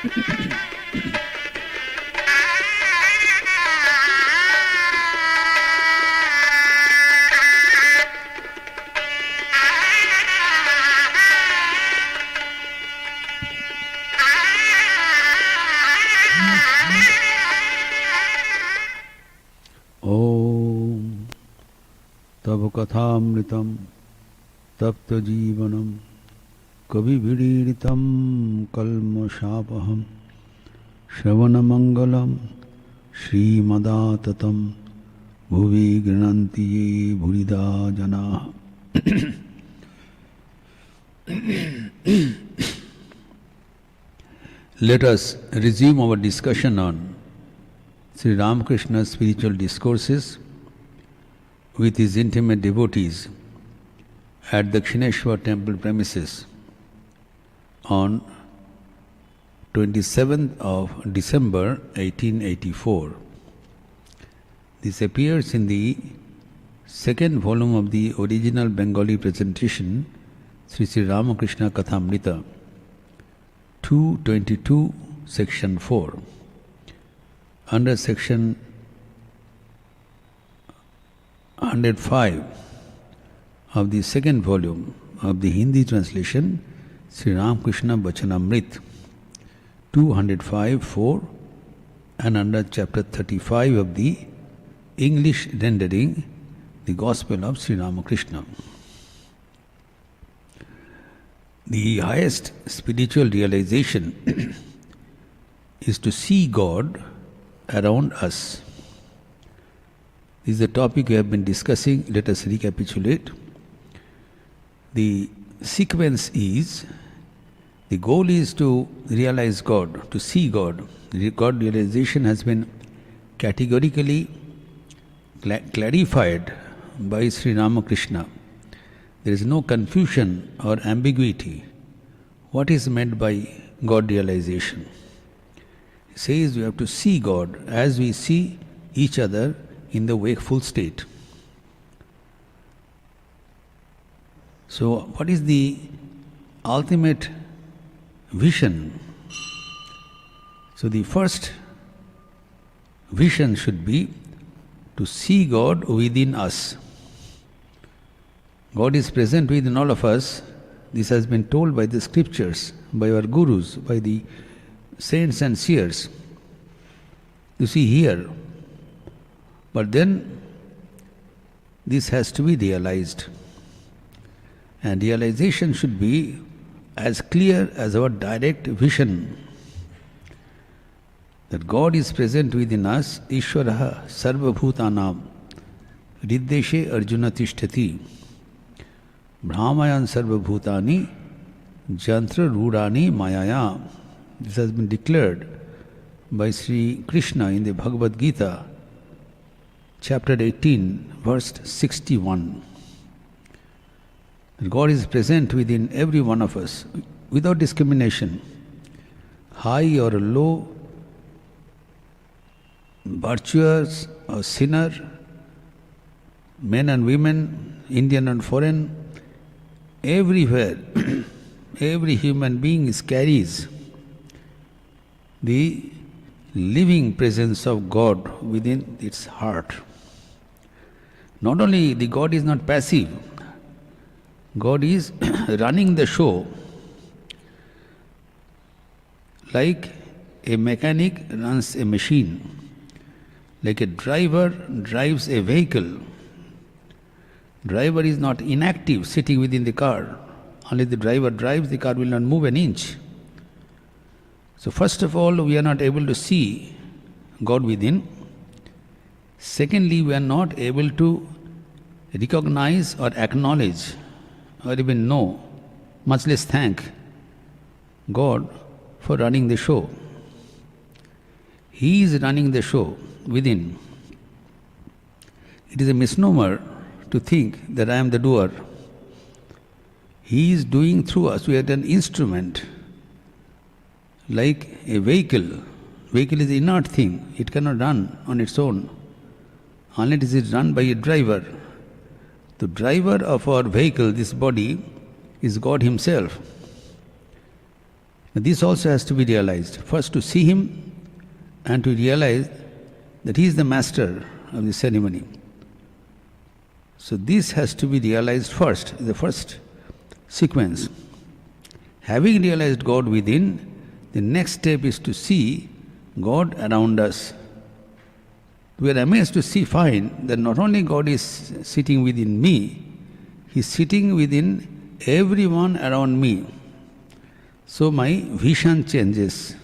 Om Tava Kathamritam Tapta Jivanam Kavi Vidiritam Kalma Shapaham Shravana Mangalam Shri Madatatam Bhuvi Granantiye Bhurida Jana. Let us resume our discussion on Sri Ramakrishna's spiritual discourses with his intimate devotees at the Dakshineshwar temple premises on 27th of December 1884. This appears in the second volume of the original Bengali presentation, Sri Sri Ramakrishna Kathamrita, 222, section 4. Under section 105 of the second volume of the Hindi translation, Sri Ramakrishna Bachanamrit, 205.4, and under chapter 35 of the English rendering, the Gospel of Sri Ramakrishna. The highest spiritual realization is to see God around us. This is the topic we have been discussing. Let us recapitulate. The sequence is, the goal is to realize God, to see God. God realization has been categorically clarified by Sri Ramakrishna. There is no confusion or ambiguity. What is meant by God realization? He says we have to see God as we see each other in the wakeful state. So, what is the ultimate vision? So, the first vision should be to see God within us. God is present within all of us. This has been told by the scriptures, by our gurus, by the saints and seers. You see here. But then this has to be realized. And realization should be as clear as our direct vision. That God is present within us, Ishwaraha Sarva Bhutanam Riddeshe Arjuna Tishtati Brahmayan Sarva Bhutani Jantra Rudani Mayaya. This has been declared by Sri Krishna in the Bhagavad Gita, chapter 18, verse 61. God is present within every one of us without discrimination, high or low, virtuous or sinner, men and women, Indian and foreign, everywhere, every human being carries the living presence of God within its heart. Not only the God is not passive, God is running the show like a mechanic runs a machine, like a driver drives a vehicle. Driver is not inactive sitting within the car. Unless the driver drives, the car will not move an inch. So first of all, we are not able to see God within. Secondly, we are not able to recognize or acknowledge or even know, much less thank God for running the show. He is running the show within. It is a misnomer to think that I am the doer. He is doing through us. We are an instrument. Like a vehicle. Vehicle is an inert thing. It cannot run on its own unless it is run by a driver. The driver of our vehicle, this body, is God Himself. This also has to be realized. First to see him and to realize that he is the master of the ceremony. So this has to be realized first, the first sequence. Having realized God within, the next step is to see God around us. We are amazed to find that not only God is sitting within me, He is sitting within everyone around me. So my vision changes.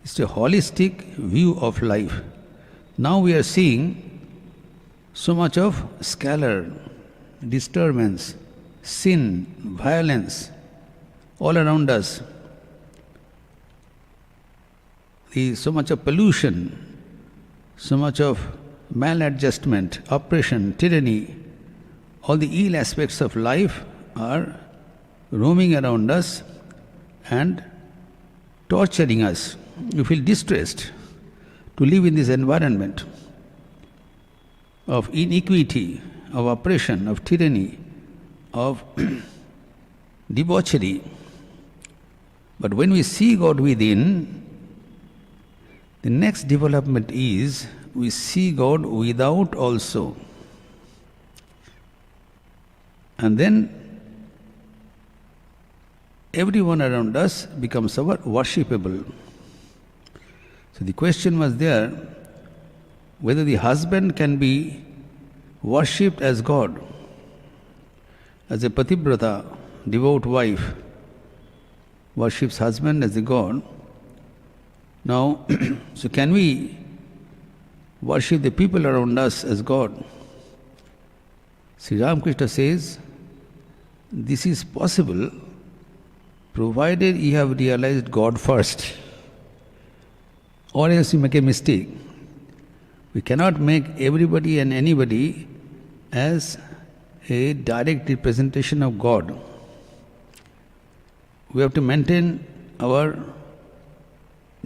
It's a holistic view of life. Now we are seeing so much of squalor, disturbance, sin, violence all around us. So much of pollution, so much of maladjustment, oppression, tyranny, all the ill aspects of life are roaming around us and torturing us. You feel distressed to live in this environment of inequity, of oppression, of tyranny, of debauchery. But when we see God within, the next development is we see God without also. And then everyone around us becomes our worshipable. So the question was there, whether the husband can be worshipped as God, as a pativrata, devout wife, worships husband as a God. Now, so can we worship the people around us as God? Sri Ramakrishna says, this is possible provided you have realized God first, or else you make a mistake. We cannot make everybody and anybody as a direct representation of God. We have to maintain our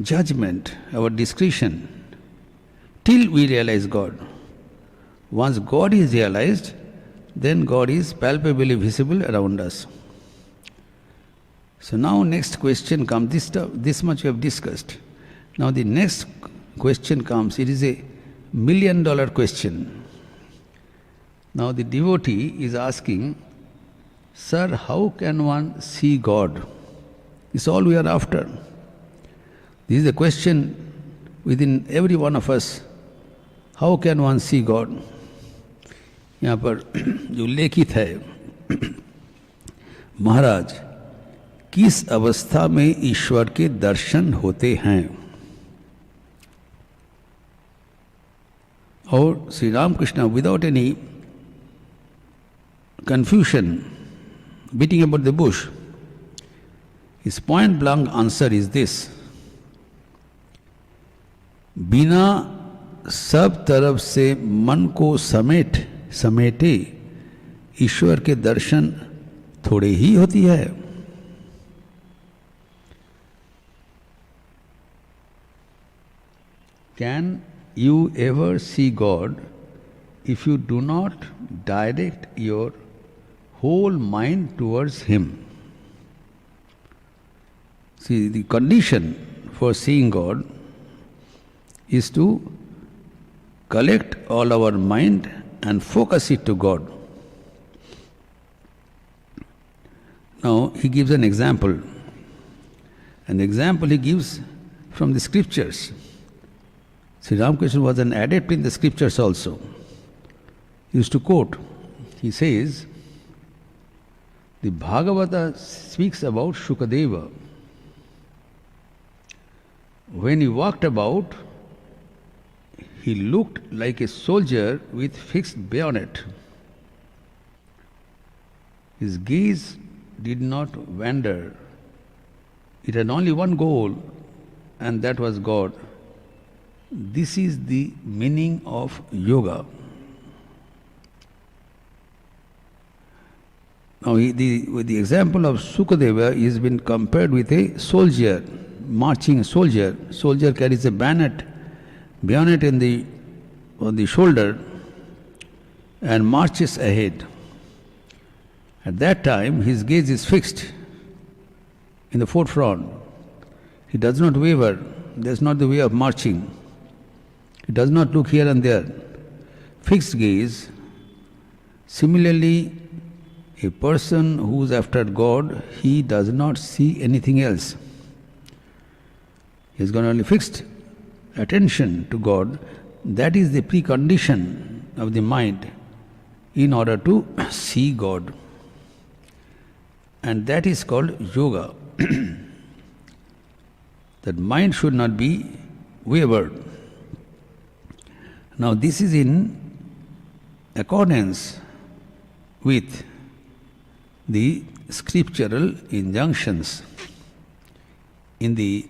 judgment, our discretion, till we realize God. Once God is realized, then God is palpably visible around us. So now next question comes, this much we have discussed. Now the next question comes, it is a $1 million question. Now the devotee is asking, Sir, how can one see God? This is all we are after. This is the question within every one of us. How can one see God? यहाँ पर जो उल्लेखित है, महाराज, किस अवस्था में ईश्वर के दर्शन होते हैं? और Shri Ramakrishna, without any confusion, beating about the bush, his point blank answer is this: बिना सब तरफ से मन को समेटे ईश्वर के दर्शन थोड़े ही होती है. Can you ever see God if you do not direct your whole mind towards Him? See, the condition for seeing God is to collect all our mind and focus it to God. Now, he gives an example. An example he gives from the scriptures. Sri Ramakrishna was an adept in the scriptures also. He used to quote. He says, the Bhagavata speaks about Shukadeva. When he walked about, he looked like a soldier with fixed bayonet. His gaze did not wander. It had only one goal, and that was God. This is the meaning of yoga. Now, with the example of Sukadeva, he has been compared with a soldier, marching soldier. Soldier carries a bayonet on the shoulder and marches ahead. At that time, his gaze is fixed. in the forefront. He does not waver. That's not the way of marching. He does not look here and there. Fixed gaze. Similarly, a person who is after God, he does not see anything else. He has got only fixed attention to God. That is the precondition of the mind in order to see God. And that is called yoga. That mind should not be wavered. Now this is in accordance with the scriptural injunctions. In the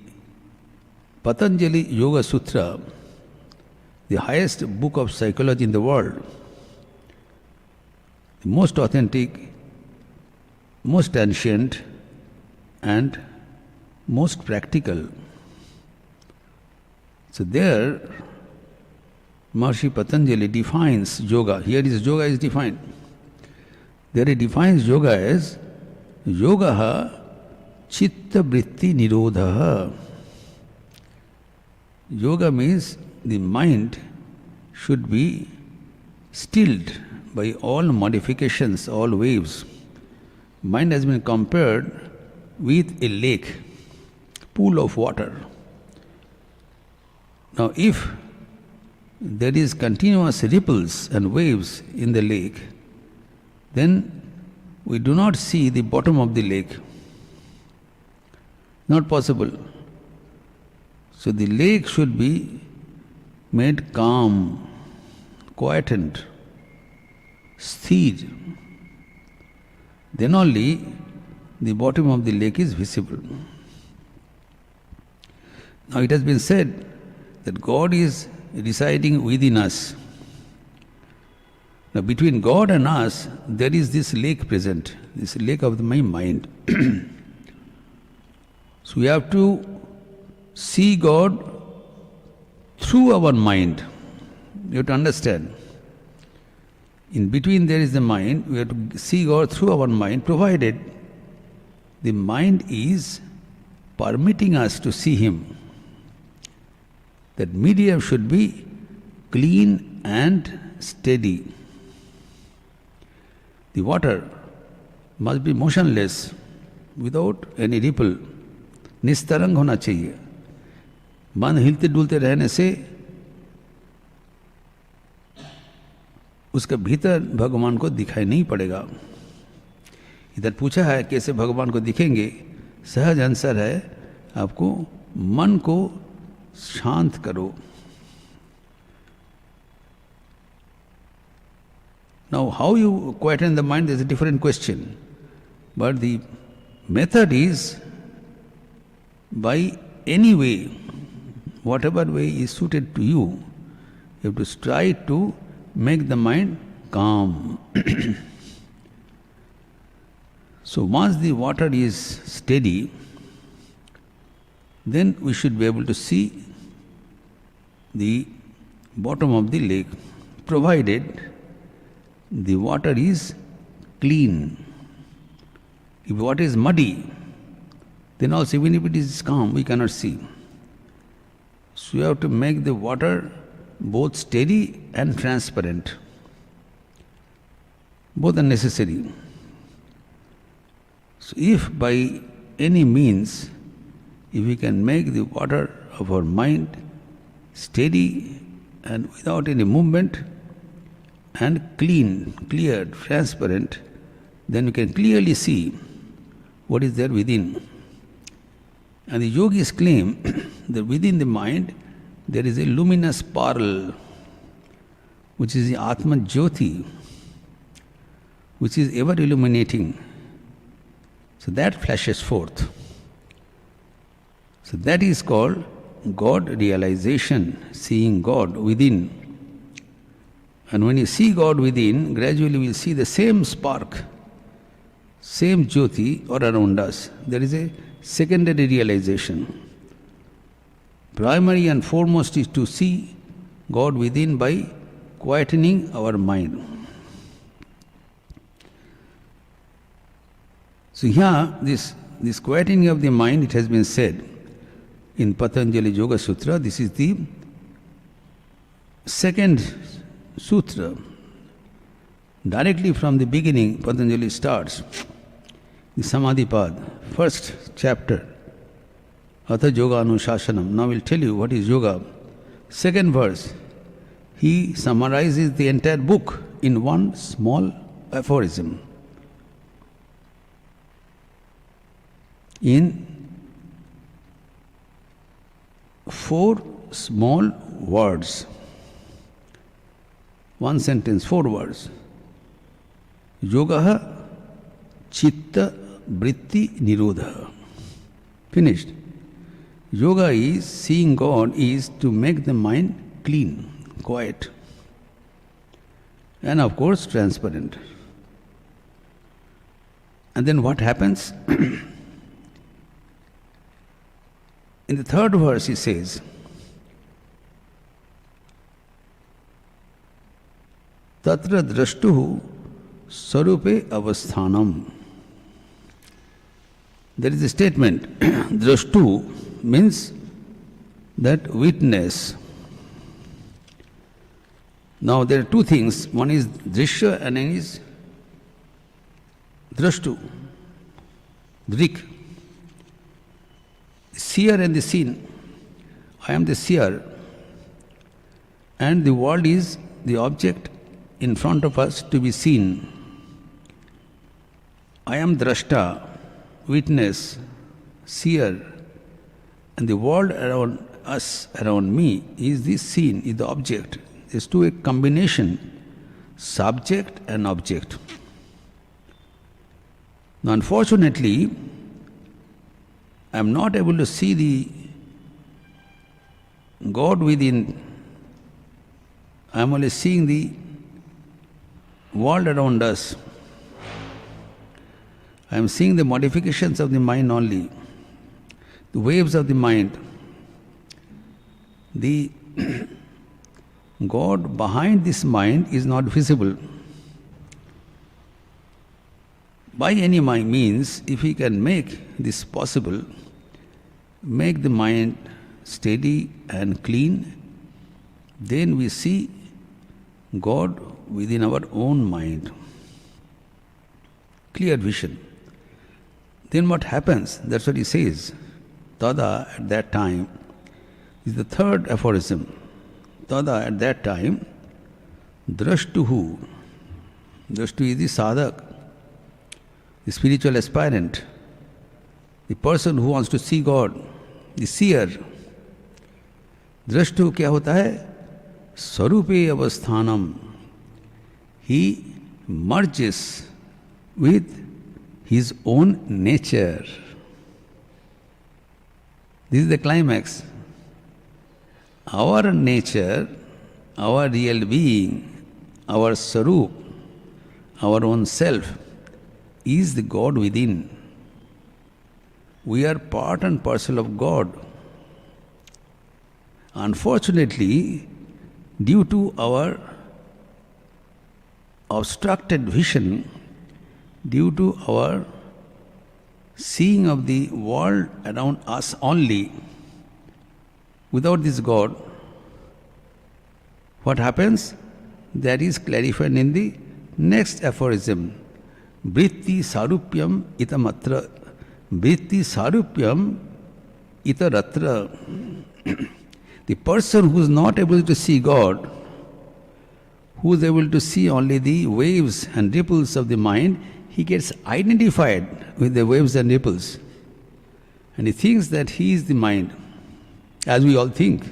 Patanjali Yoga Sutra, the highest book of psychology in the world, the most authentic, most ancient and most practical. So there, Maharishi Patanjali defines yoga. Here is yoga is defined. There he defines yoga as yogaha chitta vritti nirodhaha. Yoga means the mind should be stilled by all modifications, all waves. Mind has been compared with a lake, pool of water. Now if there is continuous ripples and waves in the lake, then we do not see the bottom of the lake. Not possible. So the lake should be made calm, quietened, sthir. Then only the bottom of the lake is visible. Now it has been said that God is residing within us. Now between God and us, there is this lake present, this lake of my mind. So we have to see God through our mind. You have to understand. In between there is the mind, we have to see God through our mind, provided the mind is permitting us to see Him. That medium should be clean and steady. The water must be motionless, without any ripple. निस्तरंग होना चाहिए. मन हिलते डुलते रहने से उसके भीतर भगवान को दिखाई नहीं पड़ेगा. इधर पूछा है कैसे भगवान को दिखेंगे. सहज आंसर है, आपको मन को शांत करो. Now how you quieten the mind is a different question. But the method is by any way, whatever way is suited to you, you have to try to make the mind calm. So once the water is steady, then we should be able to see the bottom of the lake, provided the water is clean. If water is muddy, then also even if it is calm, we cannot see. So you have to make the water both steady and transparent. Both are necessary. So if by any means, if we can make the water of our mind steady and without any movement and clean, clear, transparent, then we can clearly see what is there within. And the yogis claim that within the mind there is a luminous pearl, which is the Atma Jyoti, which is ever illuminating. So that flashes forth. So that is called God realization, seeing God within. And when you see God within, gradually we will see the same spark, same Jyoti all around us. There is a secondary realization. Primary and foremost is to see God within by quietening our mind. So here, this this quieting of the mind, it has been said in Patanjali Yoga Sutra, this is the second sutra. Directly from the beginning, Patanjali starts the Samadhi Path, first chapter, Atha Yoga Anushasanam. Now we'll tell you what is yoga. Second verse, he summarizes the entire book in one small aphorism. In 4 small words. One sentence, 4 words. Yogaha chitta vritti nirodha. Finished. Yoga is, seeing God is to make the mind clean, quiet, and of course transparent. And then what happens? In the third verse he says, Tatra drashtuhu sarupe avasthanam. There is a statement, drashtu means that witness. Now there are 2 things, one is drishya and one is drashtu, drik. Seer and the seen. I am the seer and the world is the object in front of us to be seen. I am drashta, witness, seer, and the world around us, around me, is the seen, is the object. There's 2 a combination, subject and object. Now unfortunately, I am not able to see the God within. I am only seeing the world around us. I am seeing the modifications of the mind only, the waves of the mind. The God behind this mind is not visible. By any means, if we can make this possible, make the mind steady and clean, then we see God within our own mind. Clear vision. Then what happens? That's what he says. Tada at that time is the third aphorism. Tada at that time, drashtuhu. Drashtu is the sadhak, the spiritual aspirant, the person who wants to see God, the seer. Drashtu kya hota hai? Sarupe avasthanam. He merges with his own nature. This is the climax. Our nature, our real being, our sarup, our own self, is the God within. We are part and parcel of God. Unfortunately, due to our obstructed vision, due to our seeing of the world around us only, without this God, what happens? That is clarified in the next aphorism. Vritti sarupyam itamatra. Vritti sarupyam itaratra. The person who is not able to see God, who is able to see only the waves and ripples of the mind, he gets identified with the waves and ripples. And he thinks that he is the mind, as we all think.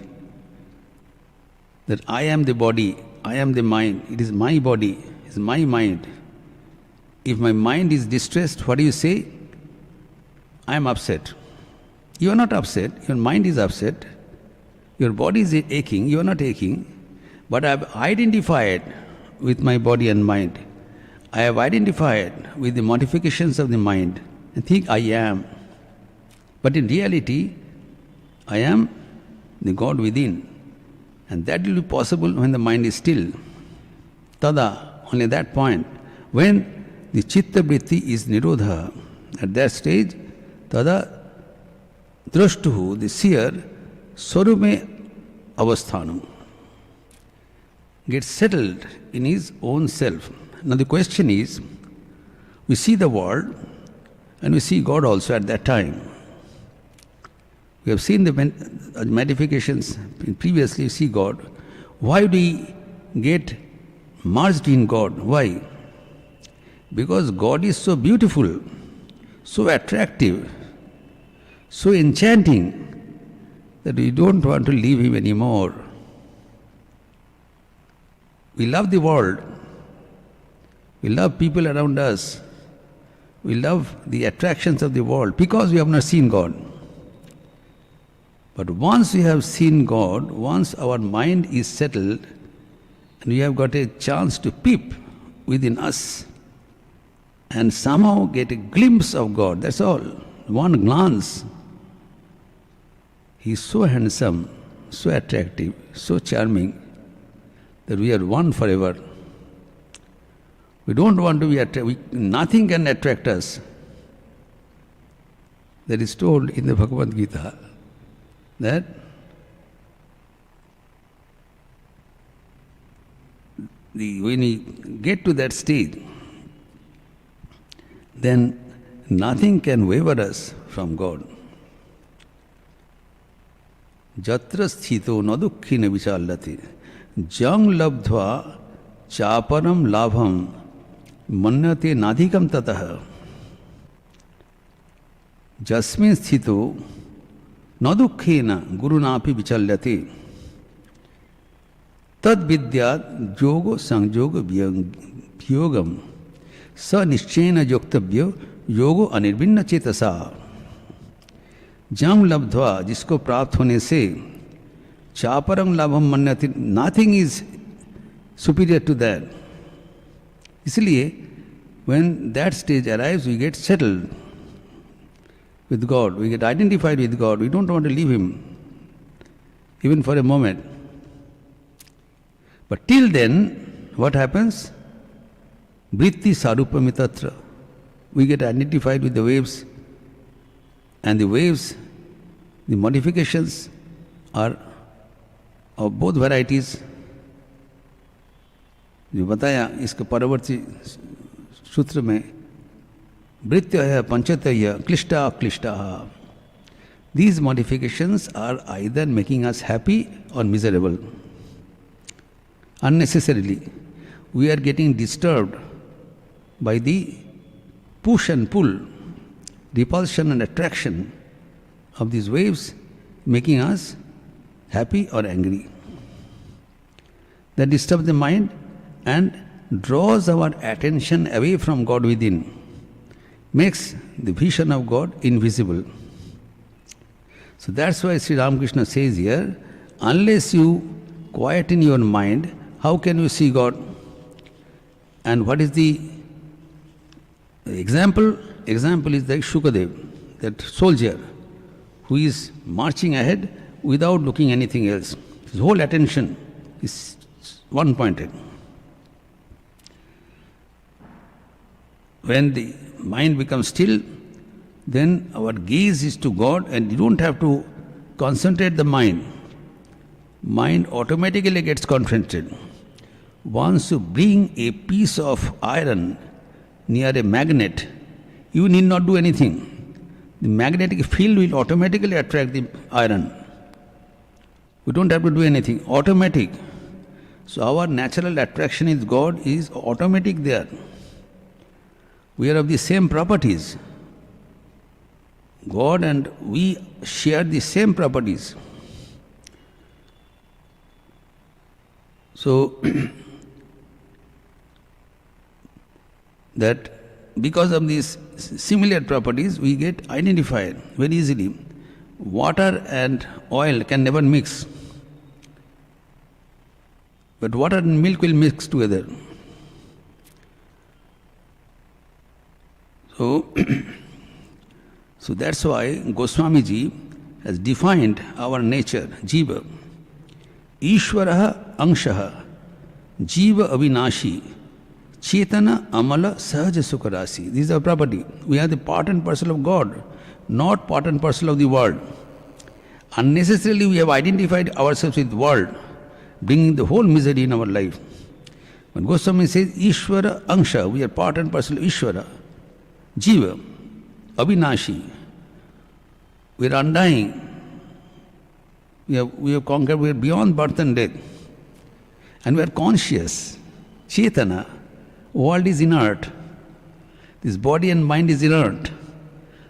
That I am the body, I am the mind, it is my body, it is my mind. If my mind is distressed, what do you say? I am upset. You are not upset, your mind is upset. Your body is aching, you are not aching. But I have identified with my body and mind. I have identified with the modifications of the mind and think I am. But in reality, I am the God within. And that will be possible when the mind is still. Tada, only at that point. When the chitta vritti is nirodha, at that stage, tada drashtuhu, the seer, swarume avasthanam, gets settled in his own self. Now the question is, we see the world and we see God also at that time. We have seen the magnifications previously, see God. Why do we get merged in God? Why? Because God is so beautiful, so attractive, so enchanting that we don't want to leave Him anymore. We love the world. We love people around us. We love the attractions of the world because we have not seen God. But once we have seen God, once our mind is settled, and we have got a chance to peep within us and somehow get a glimpse of God, that's all. One glance. He is so handsome, so attractive, so charming, that we are one forever. We don't want to be attracted. Nothing can attract us. That is told in the Bhagavad Gita, that when we get to that stage, then nothing can waver us from God. Jatra sthito nadukhina vichallati jang labdhva chaparam labham manyate nadhikam tatah jasmin sthito nadukhena gurunapi vichallati tad vidyat yogo sanjoga vyogam sa nischena yoktavyo yogo anirvinna chetasa. जंग लब्ध्वा, जिसको प्राप्त होने से चापरम लाभम मन्यते, nothing is superior to that. इसलिए when that stage arrives, we get settled with God, we get identified with God, we don't want to leave Him even for a moment. But till then, what happens? Vritti sarupamitattra. We get identified with the waves, and the waves, the modifications are of both varieties. जो बताया इसके परवर्ती सूत्र में, वृत्तयः पंचतयः क्लिष्टा क्लिष्टाः. These modifications are either making us happy or miserable. Unnecessarily, we are getting disturbed by the push and pull, repulsion and attraction of these waves, making us happy or angry. That disturbs the mind and draws our attention away from God within, makes the vision of God invisible. So that's why Sri Ramakrishna says here, unless you quieten your mind, how can you see God? And what is the example? Example is like Shukadev, that soldier who is marching ahead without looking anything else. His whole attention is one-pointed. When the mind becomes still, then our gaze is to God, and you don't have to concentrate the mind. Mind automatically gets concentrated. Once you bring a piece of iron near a magnet, you need not do anything. The magnetic field will automatically attract the iron. We don't have to do anything. Automatic. So our natural attraction is God is automatic there. We are of the same properties. God and we share the same properties. So that because of these similar properties, we get identified very easily. Water and oil can never mix, but water and milk will mix together. So, so that's why Goswami ji has defined our nature, jiva. Ishvaraha angshaha, jiva avinashi, chetana amala sahaja sukharasi. This is our property. We are the part and parcel of God. not part and parcel of the world. Unnecessarily we have identified ourselves with world, bringing the whole misery in our life. When Goswami says, Ishvara Angsha, we are part and parcel of Ishvara, Jiva, Abhinashi, we are undying, we have conquered, we are beyond birth and death, and we are conscious, Chetana, world is inert, this body and mind is inert,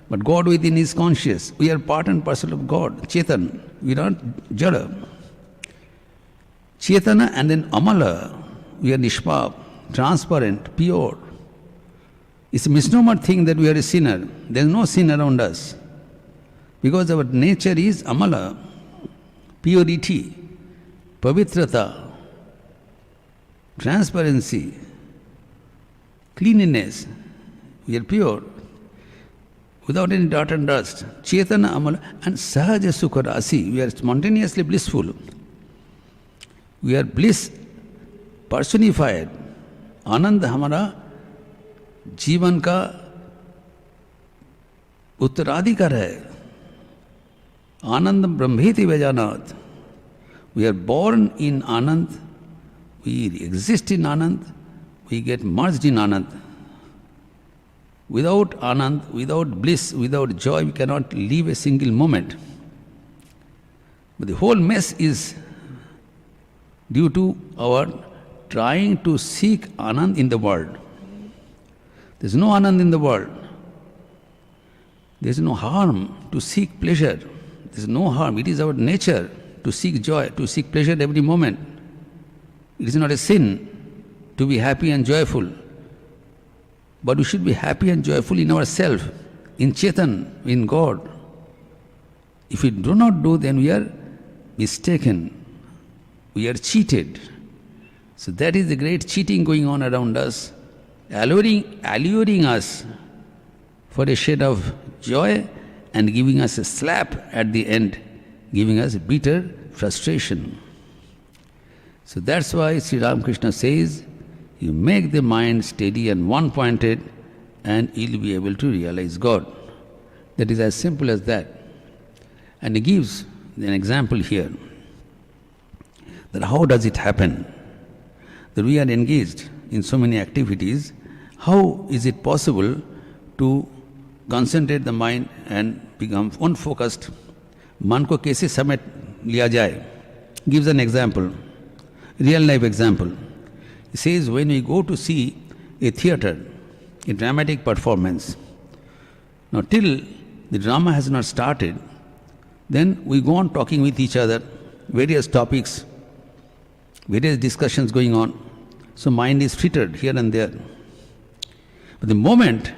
but God within is conscious. We are part and parcel of God, Chetan. We are not Jada. Chetana and then Amala. We are Nishpap, transparent, pure. It's a misnomer thing that we are a sinner. There is no sin around us. Because our nature is Amala, purity, Pavitrata, transparency, cleanliness. We are pure. Without any dirt and dust. Chetana, Amala, and Sahaja Sukha Rasi. We are spontaneously blissful. We are bliss personified. Anand हमारा जीवन का उत्तराधिकार है. Anand Brahmeti Vajanat. We are born in Anand. We exist in Anand. We get merged in Anand. Without Anand, without bliss, without joy, we cannot live a single moment. But the whole mess is due to our trying to seek Anand in the world. There is no Anand in the world. There is no harm to seek pleasure. There is no harm. It is our nature to seek joy, to seek pleasure every moment. It is not a sin to be happy and joyful. But we should be happy and joyful in ourselves, in Chetan, in God. If we do not do, then we are mistaken. We are cheated. So that is the great cheating going on around us, alluring us for a shade of joy and giving us a slap at the end, giving us bitter frustration. So that's why Sri Ramakrishna says, you make the mind steady and one-pointed and you'll be able to realize God. That is as simple as that. And he gives an example here. That how does it happen? That we are engaged in so many activities, how is it possible to concentrate the mind and become unfocused? Man ko kaise samet liya jaye? Gives an example, real life example. He says when we go to see a theatre, a dramatic performance, now till the drama has not started, then we go on talking with each other, various topics, various discussions going on. So mind is frittered here and there. But the moment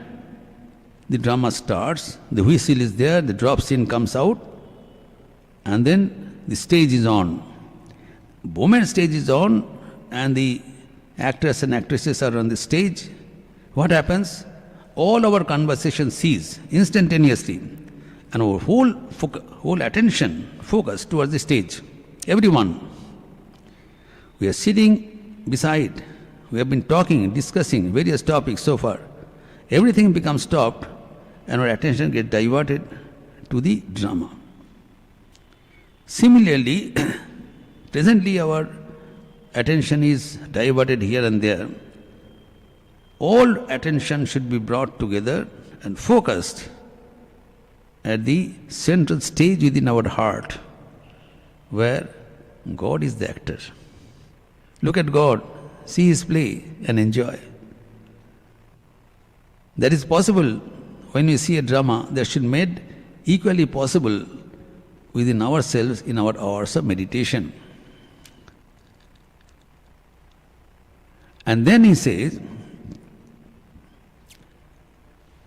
the drama starts, the whistle is there, the drop scene comes out, and then the stage is on. The moment stage is on and the actors and actresses are on the stage, what happens? All our conversation cease instantaneously and our whole attention focus towards the stage. Everyone. We are sitting beside, we have been talking, discussing various topics so far. Everything becomes stopped and our attention gets diverted to the drama. Similarly, presently our attention is diverted here and there. All attention should be brought together and focused at the central stage within our heart, where God is the actor. Look at God, see His play and enjoy. That is possible when we see a drama, that should be made equally possible within ourselves in our hours of meditation. And then he says,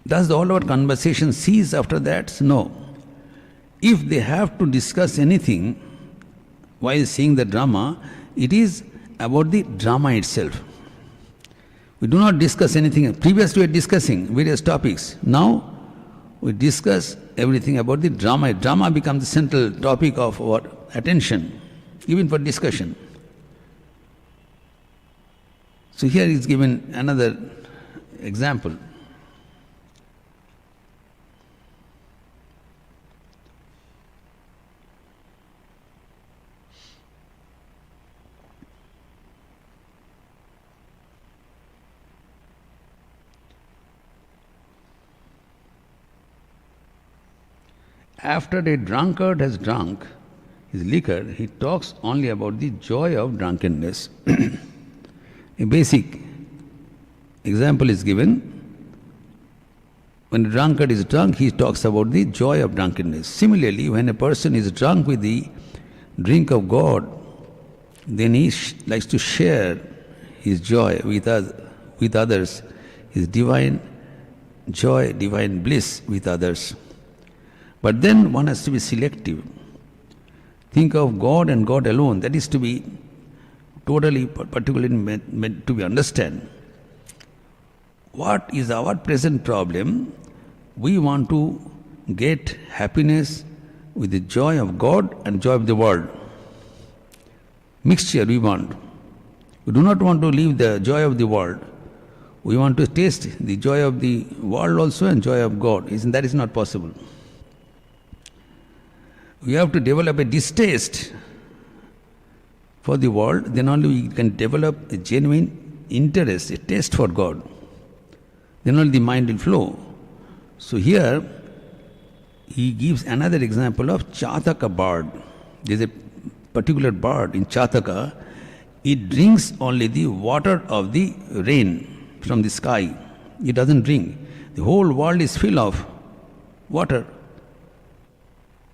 does all our conversation cease after that? No. If they have to discuss anything while seeing the drama, it is about the drama itself. We do not discuss anything. Previously we were discussing various topics. Now we discuss everything about the drama. Drama becomes the central topic of our attention, even for discussion. So here is given another example. after a drunkard has drunk his liquor, he talks only about the joy of drunkenness. A basic example is given. When a drunkard is drunk, he talks about the joy of drunkenness. Similarly, when a person is drunk with the drink of God, then he likes to share his joy with others, his divine joy, divine bliss with others. But then one has to be selective. Think of God and God alone. That is to be totally, particularly meant to be understand. What is our present problem? We want to get happiness with the joy of God and joy of the world. Mixture we want. We do not want to leave the joy of the world. We want to taste the joy of the world also and joy of God. That is not possible. We have to develop a distaste for the world, then only we can develop a genuine interest, a taste for God. Then only the mind will flow. So here, he gives another example of Chataka bird. There is a particular bird in Chataka. It drinks only the water of the rain from the sky. It doesn't drink. The whole world is full of water.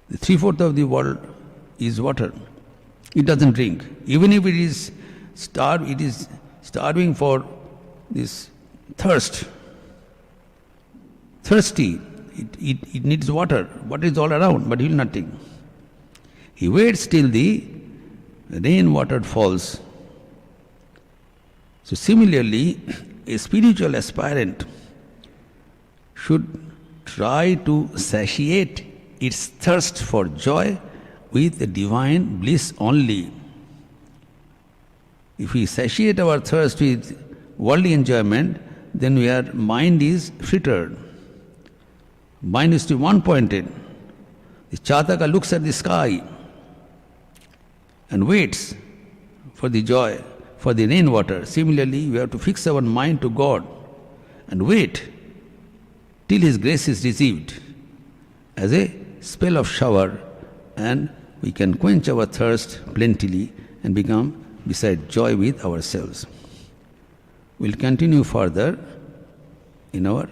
The 3/4 of the world is water. It doesn't drink. Even if it is starving for this thirst. Thirsty, it needs water. Water is all around, but he will not take. He waits till the rainwater falls. So similarly, a spiritual aspirant should try to satiate its thirst for joy with the divine bliss only. If we satiate our thirst with worldly enjoyment, then our mind is frittered. Mind is to be one-pointed. The Chataka looks at the sky and waits for the joy, for the rainwater. Similarly, we have to fix our mind to God and wait till His grace is received as a spell of shower, and we can quench our thirst plentifully and become beside joy with ourselves. We'll continue further in our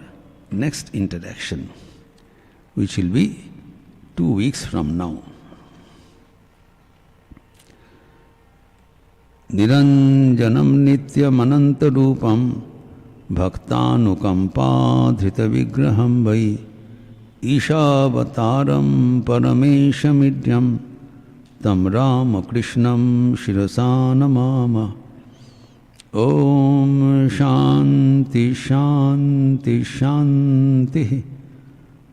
next interaction, which will be 2 weeks from now. Niranjanam nityam ananta rupam bhaktanukampa dhrita vigraham vai Ishavataram parameshamidyam tam Ramakrishnam shirasa namama. Om Shanti Shanti Shanti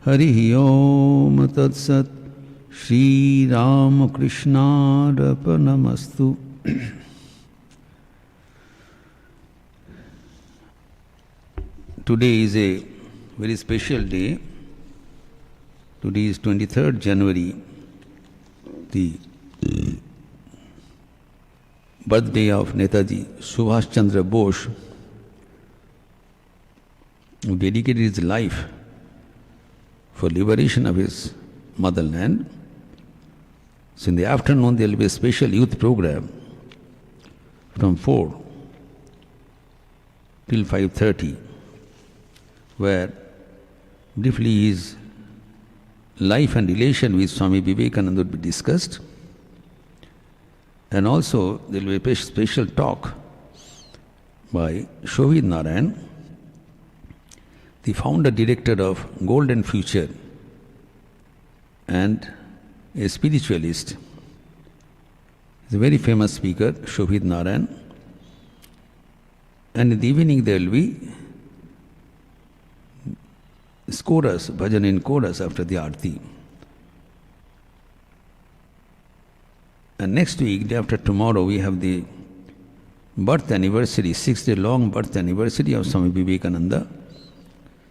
Harihi Om Tat Sat Shri Ramakrishna Arpanamastu. Today is a very special day. Today is 23rd January, the birthday of Netaji Subhash Chandra Bose, who dedicated his life for liberation of his motherland. So in the afternoon there will be a special youth program from 4 till 5:30, where briefly his life and relation with Swami Vivekananda would be discussed. And also there will be a special talk by Shobhit Narayan, the founder director of Golden Future and a spiritualist. He's a very famous speaker, Shobhit Narayan. And in the evening there will be chorus, bhajan in chorus after the arti. And next week, day after tomorrow, we have the birth anniversary, 6-day long birth anniversary of Swami Vivekananda,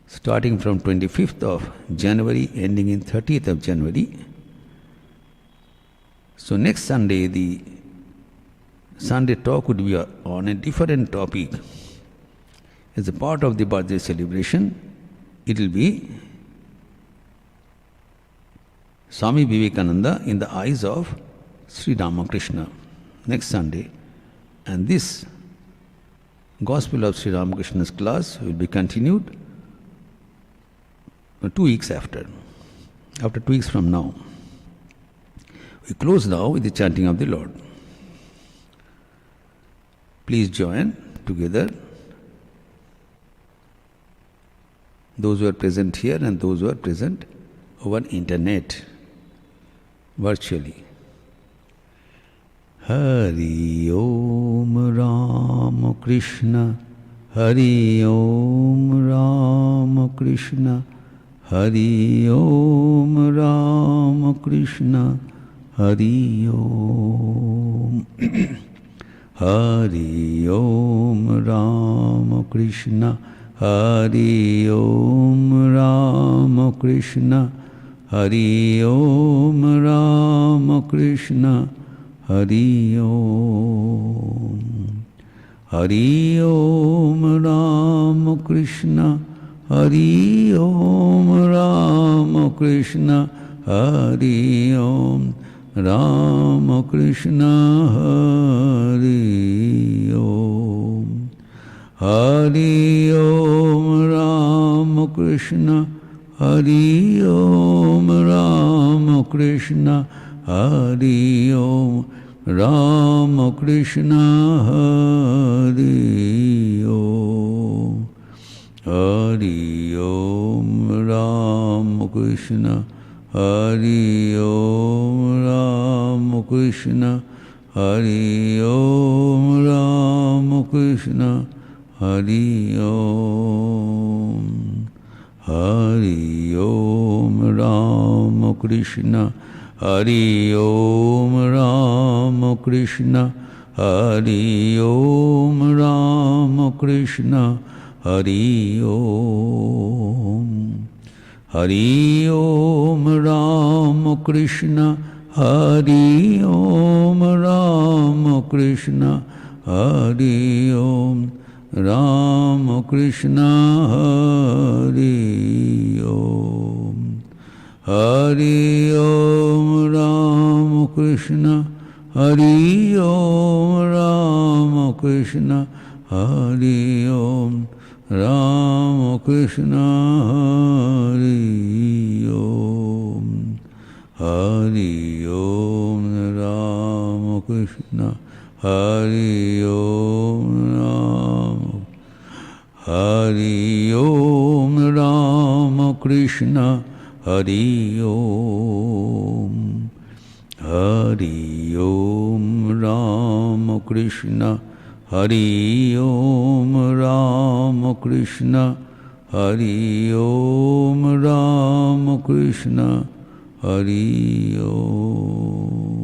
starting from 25th of January, ending in 30th of January. So next Sunday, the Sunday talk would be on a different topic. As a part of the birthday celebration, it will be Swami Vivekananda in the eyes of Sri Ramakrishna next Sunday. And this Gospel of Sri Ramakrishna's class will be continued 2 weeks after 2 weeks from now. We close now with the chanting of the Lord. Please join together, those who are present here and those who are present over internet, virtually. Hari Om Ramakrishna, Hari Om Ramakrishna, Hari Om Ramakrishna, Hari Om. Hari Om Ramakrishna, Hari Om Ramakrishna, Hari Om Ramakrishna, Hari Om. Hari Om Ramakrishna, Hari Om Ramakrishna, Hari Om Ramakrishna, Hari Om. Hari Om Ramakrishna, Hari Om Ramakrishna, Hari Om Ramakrishna, Hari Om. Hari Om Ramakrishna, Hari Om Ramakrishna, Hari Om Ramakrishna, Hari Om. Hari Om Ramakrishna, Hari Om Ramakrishna, Hari Om Ramakrishna, Hari Om. Hari Om Ramakrishna, Hari Om Ramakrishna, Hari Om Ramakrishna, Hari Om. Hari Om Ramakrishna, Hari Om Ramakrishna, Hari Om Ramakrishna, Hari Om. Hari Om Ramakrishna, Hari Om Hari Om Ramakrishna, Hari Om. Hari Om Ramakrishna, Hari Om Ramakrishna, Hari Om Ramakrishna, Hari Om.